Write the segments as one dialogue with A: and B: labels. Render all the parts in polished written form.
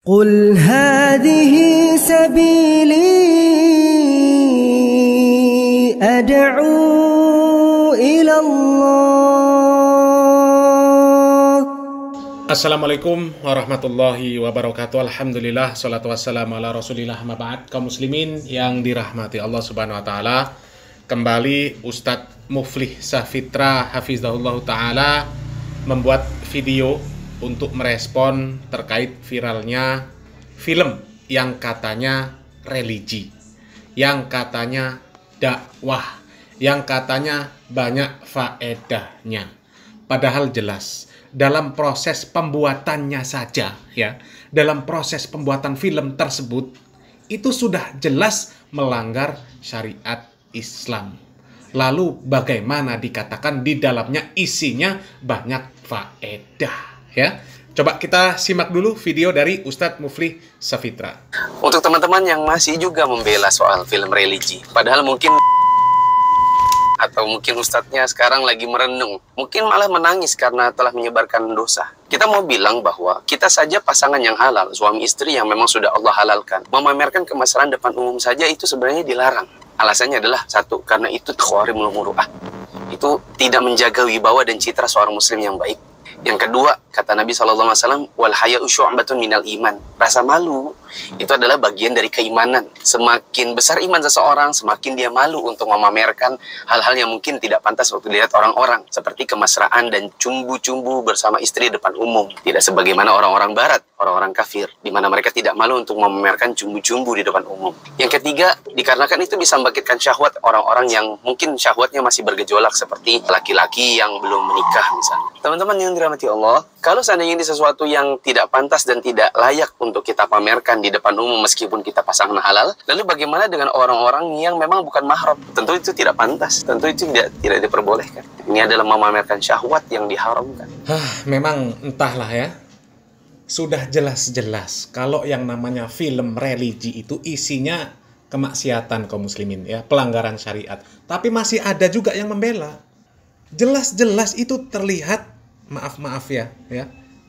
A: قل هذه سبيلي أدعو إلى الله.
B: Assalamualaikum warahmatullahi wabarakatuh. Alhamdulillah, salatu wassalamu ala rasulillah, ma ba'd. Kaum muslimin yang dirahmati Allah subhanahu wa ta'ala, kembali Ustadz Muflih Safitra hafizahullah ta'ala membuat video untuk merespon terkait viralnya film yang katanya religi, yang katanya dakwah, yang katanya banyak faedahnya. Padahal jelas dalam proses pembuatannya saja, ya, dalam proses pembuatan film tersebut itu sudah jelas melanggar syariat Islam. Lalu bagaimana dikatakan di dalamnya isinya banyak faedah, ya? Coba kita simak dulu video dari Ustadz Muflih Safitra.
C: Untuk teman-teman yang masih juga membela soal film religi, padahal mungkin atau mungkin ustadznya sekarang lagi merenung, mungkin malah menangis karena telah menyebarkan dosa. Kita mau bilang bahwa kita saja pasangan yang halal, suami istri yang memang sudah Allah halalkan, memamerkan kemesraan depan umum saja itu sebenarnya dilarang. Alasannya adalah satu, karena itu takhwarimul muru'ah. Itu tidak menjaga wibawa dan citra seorang muslim yang baik. Yang kedua, kata Nabi SAW, wal haya'u syu'batun minal iman. Rasa malu itu adalah bagian dari keimanan. Semakin besar iman seseorang, semakin dia malu untuk memamerkan hal-hal yang mungkin tidak pantas waktu dilihat orang-orang, seperti kemesraan dan cumbu-cumbu bersama istri depan umum. Tidak sebagaimana orang-orang barat, orang-orang kafir, di mana mereka tidak malu untuk memamerkan cumbu-cumbu di depan umum. Yang ketiga, dikarenakan itu bisa membangkitkan syahwat orang-orang yang mungkin syahwatnya masih bergejolak, seperti laki-laki yang belum menikah misalnya. Teman-teman yang dirahmati Allah, kalau seandainya ini sesuatu yang tidak pantas dan tidak layak untuk kita pamerkan di depan umum meskipun kita pasangan halal, lalu bagaimana dengan orang-orang yang memang bukan mahram? Tentu itu tidak pantas, tentu itu tidak diperbolehkan. Ini adalah memamerkan syahwat yang diharamkan.
B: Memang entahlah ya, sudah jelas-jelas kalau yang namanya film religi itu isinya kemaksiatan kaum muslimin, ya, pelanggaran syariat. Tapi masih ada juga yang membela. Jelas-jelas itu terlihat, maaf ya,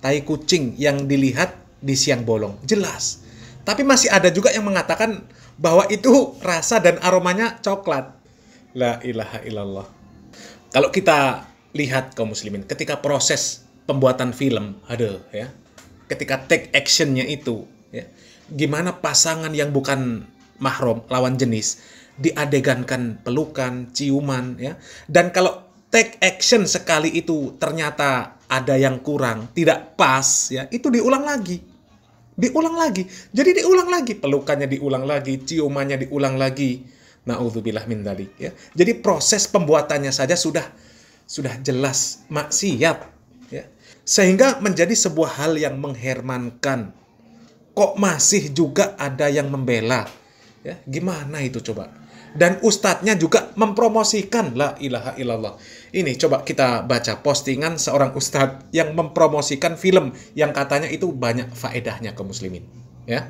B: tai kucing yang dilihat di siang bolong, jelas. Tapi masih ada juga yang mengatakan bahwa itu rasa dan aromanya coklat. La ilaha illallah. Kalau kita lihat kaum muslimin, ketika proses pembuatan film, ya, ketika take actionnya itu, ya, gimana pasangan yang bukan mahram, lawan jenis, diadegankan pelukan, ciuman, ya, dan kalau take action sekali itu ternyata ada yang kurang, tidak pas, ya, itu diulang lagi. Jadi diulang lagi, pelukannya diulang lagi, ciumannya diulang lagi. Na'udzubillah min dzalik, ya. Jadi proses pembuatannya saja sudah jelas maksiat, ya. Sehingga menjadi sebuah hal yang mengherankan. Kok masih juga ada yang membela? Ya, gimana itu coba? Dan ustadznya juga mempromosikan, la ilaha illallah. Ini coba kita baca postingan seorang ustadz yang mempromosikan film yang katanya itu banyak faedahnya ke muslimin, ya.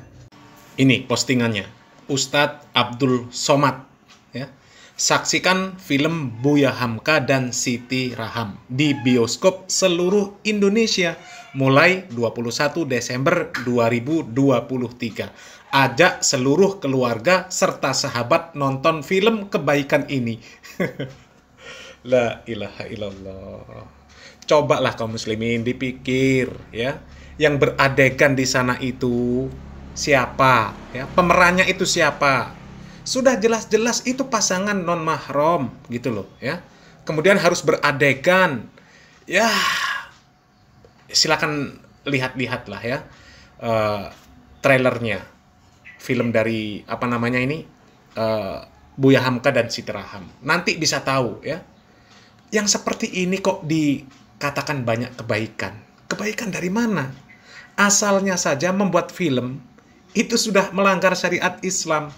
B: Ini postingannya, Ustadz Abdul Somad, ya. Saksikan film Buya Hamka dan Siti Raham di bioskop seluruh Indonesia mulai 21 Desember 2023. Ajak seluruh keluarga serta sahabat nonton film kebaikan ini. La ilaha illallah. Cobalah kaum muslimin dipikir, ya, yang beradegan di sana itu siapa, ya, pemerannya itu siapa. Sudah jelas-jelas itu pasangan non mahram gitu loh, ya. Kemudian harus beradegan. Ya, silakan lihat-lihatlah, ya, trailernya. Film dari apa namanya ini, Buya Hamka dan Siti Raham. Nanti bisa tahu, ya. Yang seperti ini kok dikatakan banyak kebaikan. Kebaikan dari mana? Asalnya saja membuat film itu sudah melanggar syariat Islam.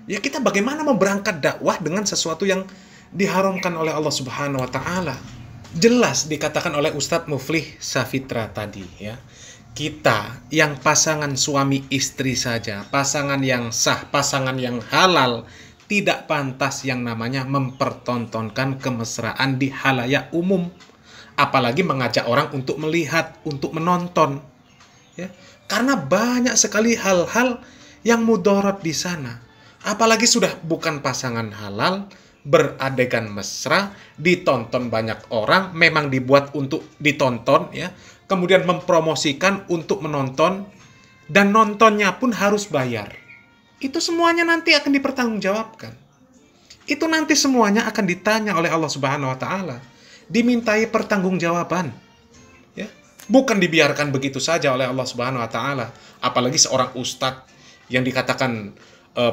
B: Ya, kita bagaimana mau berangkat dakwah dengan sesuatu yang diharamkan oleh Allah Subhanahu wa taala? Jelas dikatakan oleh Ustadz Muflih Safitra tadi, ya. Kita yang pasangan suami istri saja, pasangan yang sah, pasangan yang halal, tidak pantas yang namanya mempertontonkan kemesraan di halayak umum. Apalagi mengajak orang untuk melihat, untuk menonton. Ya, karena banyak sekali hal-hal yang mudarat di sana. Apalagi sudah bukan pasangan halal, beradegan mesra, ditonton banyak orang, memang dibuat untuk ditonton, ya. Kemudian mempromosikan untuk menonton, dan nontonnya pun harus bayar. Itu semuanya nanti akan dipertanggungjawabkan. Itu nanti semuanya akan ditanya oleh Allah Subhanahu wa Ta'ala, dimintai pertanggungjawaban. Ya, bukan dibiarkan begitu saja oleh Allah Subhanahu wa Ta'ala. Apalagi seorang ustadz yang dikatakan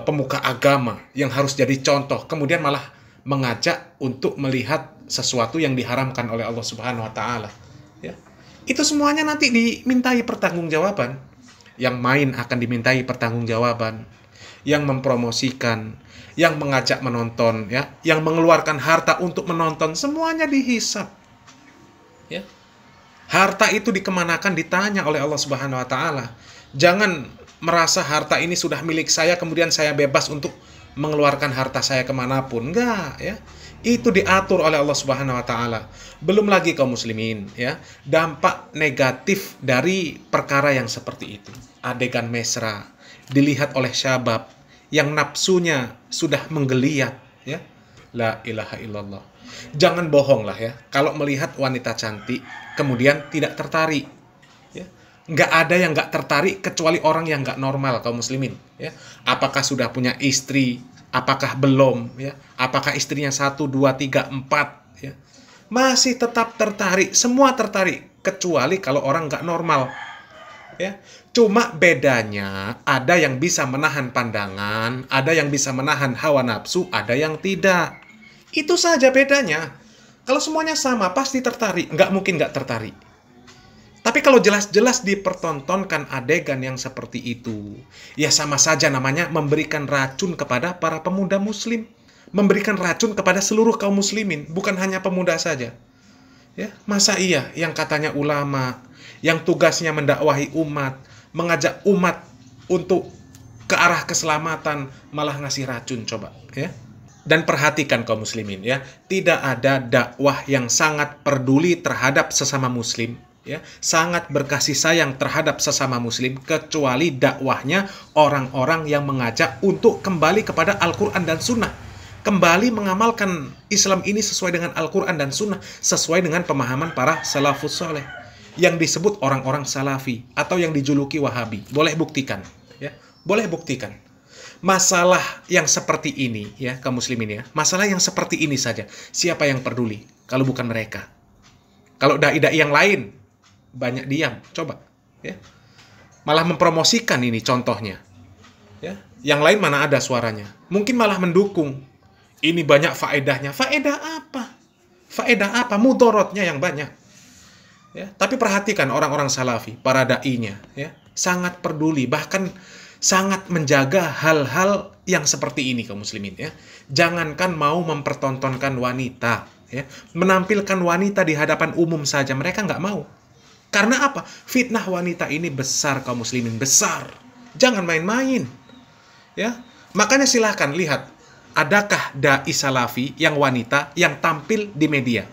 B: pemuka agama yang harus jadi contoh, kemudian malah mengajak untuk melihat sesuatu yang diharamkan oleh Allah Subhanahu wa Ta'ala. Ya, itu semuanya nanti dimintai pertanggungjawaban. Yang main akan dimintai pertanggungjawaban, yang mempromosikan, yang mengajak menonton, ya, yang mengeluarkan harta untuk menonton, semuanya dihisab. Ya. Harta itu dikemanakan ditanya oleh Allah Subhanahu wa Ta'ala. Jangan merasa harta ini sudah milik saya, kemudian saya bebas untuk mengeluarkan harta saya kemanapun. Enggak, ya. Itu diatur oleh Allah Subhanahu wa Ta'ala. Belum lagi kaum muslimin, ya, dampak negatif dari perkara yang seperti itu. Adegan mesra dilihat oleh syabab yang nafsunya sudah menggeliat, ya. La ilaha illallah. Jangan bohong lah, ya, kalau melihat wanita cantik kemudian tidak tertarik, ya. Nggak ada yang nggak tertarik kecuali orang yang nggak normal kaum muslimin, ya. Apakah sudah punya istri, apakah belum, ya, apakah istrinya 1, 2, 3, 4, ya, masih tetap tertarik, semua tertarik, kecuali kalau orang nggak normal, ya. Cuma bedanya ada yang bisa menahan pandangan, ada yang bisa menahan hawa nafsu, ada yang tidak. Itu saja bedanya. Kalau semuanya sama, pasti tertarik, nggak mungkin nggak tertarik. Tapi kalau jelas-jelas dipertontonkan adegan yang seperti itu, ya sama saja namanya memberikan racun kepada para pemuda muslim. Memberikan racun kepada seluruh kaum muslimin, bukan hanya pemuda saja. Ya, masa iya yang katanya ulama, yang tugasnya mendakwahi umat, mengajak umat untuk ke arah keselamatan, malah ngasih racun, coba, ya. Dan perhatikan kaum muslimin, ya, tidak ada dakwah yang sangat peduli terhadap sesama muslim, ya, sangat berkasih sayang terhadap sesama muslim, kecuali dakwahnya orang-orang yang mengajak untuk kembali kepada Al-Quran dan Sunnah, kembali mengamalkan Islam ini sesuai dengan Al-Quran dan Sunnah, sesuai dengan pemahaman para salafus soleh, yang disebut orang-orang salafi atau yang dijuluki wahabi. Boleh buktikan, ya, boleh buktikan. Masalah yang seperti ini, ya, kaum muslimin, ya, masalah yang seperti ini saja, siapa yang peduli kalau bukan mereka? Kalau dai-dai yang lain banyak diam, coba, ya, malah mempromosikan ini contohnya, ya. Yang lain mana ada suaranya, mungkin malah mendukung. Ini banyak faedahnya. Faedah apa? Faedah apa? Mudorotnya yang banyak, ya. Tapi perhatikan orang-orang salafi, para dai-nya, ya, sangat peduli, bahkan sangat menjaga hal-hal yang seperti ini kaum muslimin, ya. Jangankan mau mempertontonkan wanita, ya, menampilkan wanita di hadapan umum saja mereka nggak mau. Karena apa? Fitnah wanita ini besar kaum muslimin, besar. Jangan main-main, ya. Makanya silahkan lihat, adakah dai salafi yang wanita yang tampil di media?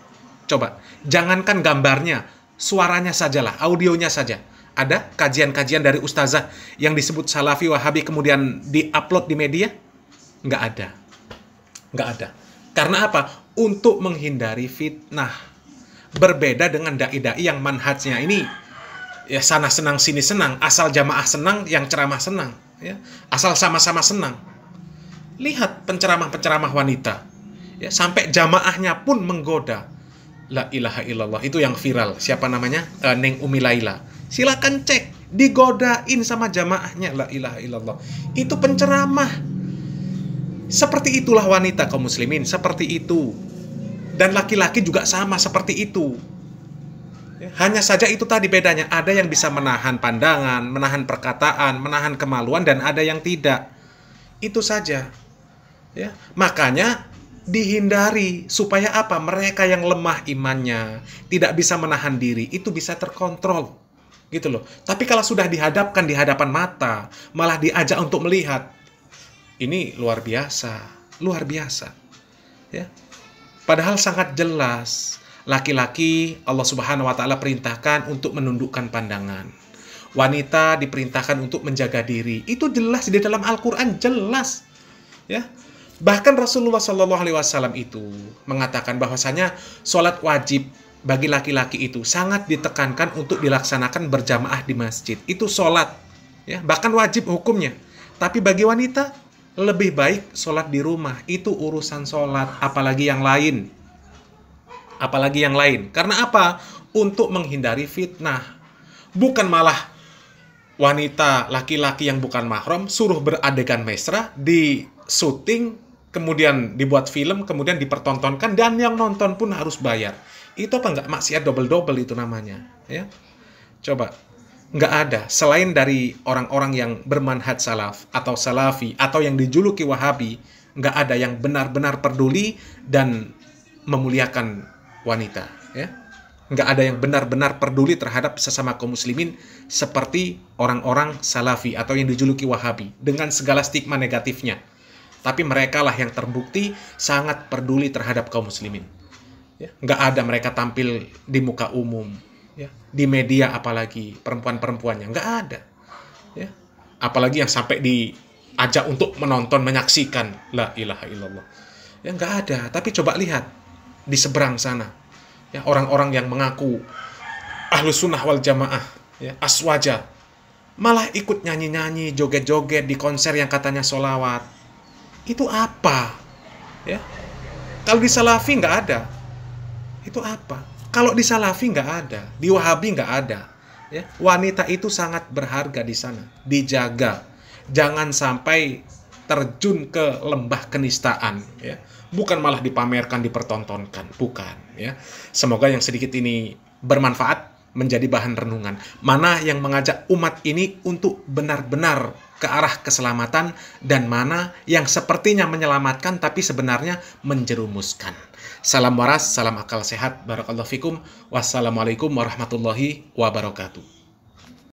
B: Coba, jangankan gambarnya, suaranya sajalah, audionya saja. Ada kajian-kajian dari ustazah yang disebut salafi wahabi kemudian di-upload di media? Nggak ada. Nggak ada. Karena apa? Untuk menghindari fitnah. Berbeda dengan dai-dai yang manhajnya ini, ya, sana senang sini senang, asal jamaah senang, yang ceramah senang, ya, asal sama-sama senang. Lihat penceramah-penceramah wanita, ya, sampai jamaahnya pun menggoda. La ilaha illallah, itu yang viral. Siapa namanya? Neng Umi Laila. Silakan cek, digodain sama jamaahnya. La ilaha illallah. Itu penceramah. Seperti itulah wanita kaum muslimin, seperti itu. Dan laki-laki juga sama seperti itu. Hanya saja itu tadi bedanya. Ada yang bisa menahan pandangan, menahan perkataan, menahan kemaluan, dan ada yang tidak. Itu saja. Ya, makanya dihindari supaya apa? Mereka yang lemah imannya, tidak bisa menahan diri, itu bisa terkontrol. Gitu loh. Tapi kalau sudah dihadapkan di hadapan mata, malah diajak untuk melihat, ini luar biasa, luar biasa. Ya. Padahal sangat jelas, laki-laki Allah Subhanahu wa Ta'ala perintahkan untuk menundukkan pandangan, wanita diperintahkan untuk menjaga diri. Itu jelas di dalam Al-Quran, jelas. Ya. Bahkan Rasulullah SAW itu mengatakan bahwasanya sholat wajib bagi laki-laki itu sangat ditekankan untuk dilaksanakan berjamaah di masjid. Itu sholat, ya, bahkan wajib hukumnya. Tapi bagi wanita lebih baik sholat di rumah. Itu urusan sholat, apalagi yang lain. Apalagi yang lain. Karena apa? Untuk menghindari fitnah. Bukan malah wanita, laki-laki yang bukan mahram suruh beradegan mesra, di syuting, kemudian dibuat film, kemudian dipertontonkan, dan yang nonton pun harus bayar. Itu apa enggak maksiat double-double itu namanya, ya? Coba, enggak ada selain dari orang-orang yang bermanhaj salaf atau salafi atau yang dijuluki wahabi, enggak ada yang benar-benar peduli dan memuliakan wanita, ya. Enggak ada yang benar-benar peduli terhadap sesama kaum muslimin seperti orang-orang salafi atau yang dijuluki wahabi dengan segala stigma negatifnya. Tapi mereka lah yang terbukti sangat peduli terhadap kaum muslimin. Ya, nggak ada mereka tampil di muka umum, ya, di media apalagi perempuan-perempuannya nggak ada. Ya, apalagi yang sampai diajak untuk menonton, menyaksikan, la ilaha illallah. Ya nggak ada. Tapi coba lihat di seberang sana, ya, orang-orang yang mengaku ahlus sunnah wal jamaah, ya, aswaja, malah ikut nyanyi-nyanyi, joget-joget di konser yang katanya sholawat. Itu apa? Ya. Kalau di Salafi nggak ada. Itu apa? Kalau di Salafi nggak ada, di Wahabi nggak ada. Ya. Wanita itu sangat berharga di sana, dijaga. Jangan sampai terjun ke lembah kenistaan. Ya. Bukan malah dipamerkan, dipertontonkan. Bukan. Ya. Semoga yang sedikit ini bermanfaat, menjadi bahan renungan. Mana yang mengajak umat ini untuk benar-benar ke arah keselamatan, dan mana yang sepertinya menyelamatkan tapi sebenarnya menjerumuskan. Salam waras, salam akal sehat. Barakallahu fikum. Wassalamualaikum warahmatullahi wabarakatuh.